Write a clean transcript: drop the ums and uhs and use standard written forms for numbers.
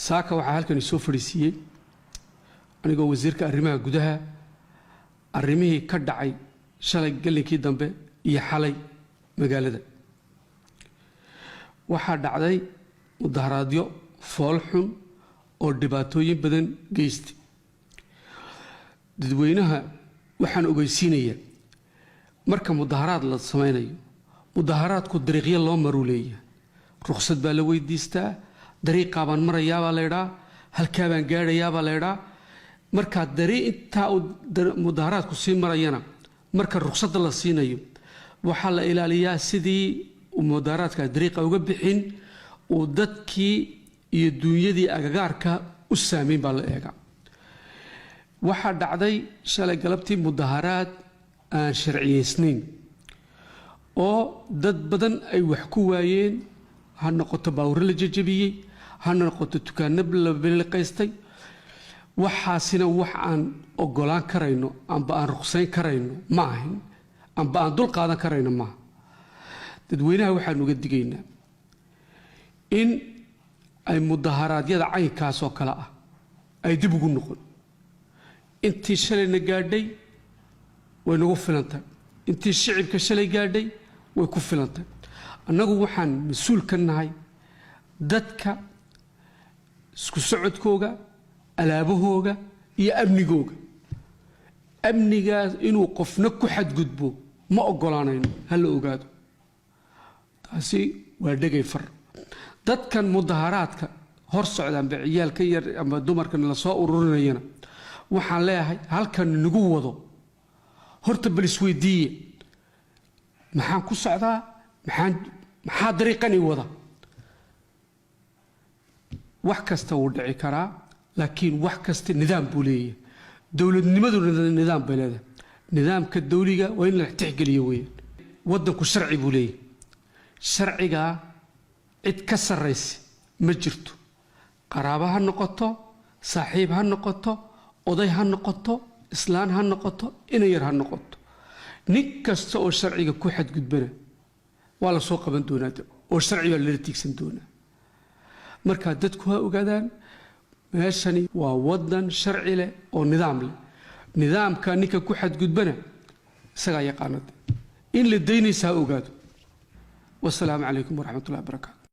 saaka waxaa halkan soo fadhiisiyay anigoo wasiirka arrimaha gudaha arrimihii ka dhacay shalay galinkii dambe iyo xalay magaalada waxaa dhacday mudaharaadyo fool xun oo dhibaatooyin badan geystay dadweynaha waxaan ogeysiinayaa marka mudaharaad la samaynayo mudaharaadku dariiqyo loo maru leeyahay ruqsad baa la weydiistaa dariiqa baan marayaa baa leeyahay halka baan gaarayaa baa leeyahay marka dariiqta mudaharaadku sii marayana marka ruqsad la siinayo waxa la ilaaliyaa sidii mudaharaadka dariiqa uga bixin oo dadkii iyo dunyadii agagaarka u saameyn baa la eega waxa dhacday shalay galabtii mudaharaad aan sharciyeysnayn oo dad badan ay wax ku waayeen ha noqoto baawr la jajabiyay ha noqoto tukaanab la bilqaystay waxaasina wax aan ogolaan karayno amba aan ruqsayn karayno ma ahin amba aan dul qaadan karayno ma dadweynaha waxaan uga digaynaa in ay mudaharaadyada caynkaas oo kala ah ay dib ugu noqon intii shalayna gaadhay way nagu filantay intii shicibka shalay gaadhay way ku filantay annagu waxaan mas'uul ka nahay dadka isku socodkooga alaabahooga iyo amnigooga amnigaas inuu qofna ku xadgudbo ma ogolaanayno hal ogaado taasi waa dhagay far dadkan mudaharaadka hor socdaan biciyaalka yar ama dumarkan la soo ururinayna waxaan leeyahay halkan nagu wado horta bal isweydiiye maxaan ku socdaa maxaa dariiqani wada wax kasta uu dhici karaa laakiin wax kasta nidaam buu leeyahay dawladnimadu nidaam bay leedahay nidaamka dawliga waa in la tixgeliyo weeyaan wadanku sharci buu leeyahay sharciga cid ka sarreysa ma jirto qaraabo ha noqoto saaxiib ha noqoto oday ha noqoto islaan ha noqoto inay yar ha noqoto nin kasta oo sharciga ku xadgudbana waa la soo qaban doonaa oo sharciga la tiigsan doonaa marka dadku ha ogaadaan meeshani waa wadan sharci leh oo nidaam leh nidaamka ninka ku xadgudbana isaga yaqaanada in la deynaysa ha ogaado والسلام عليكم ورحمة الله وبركاته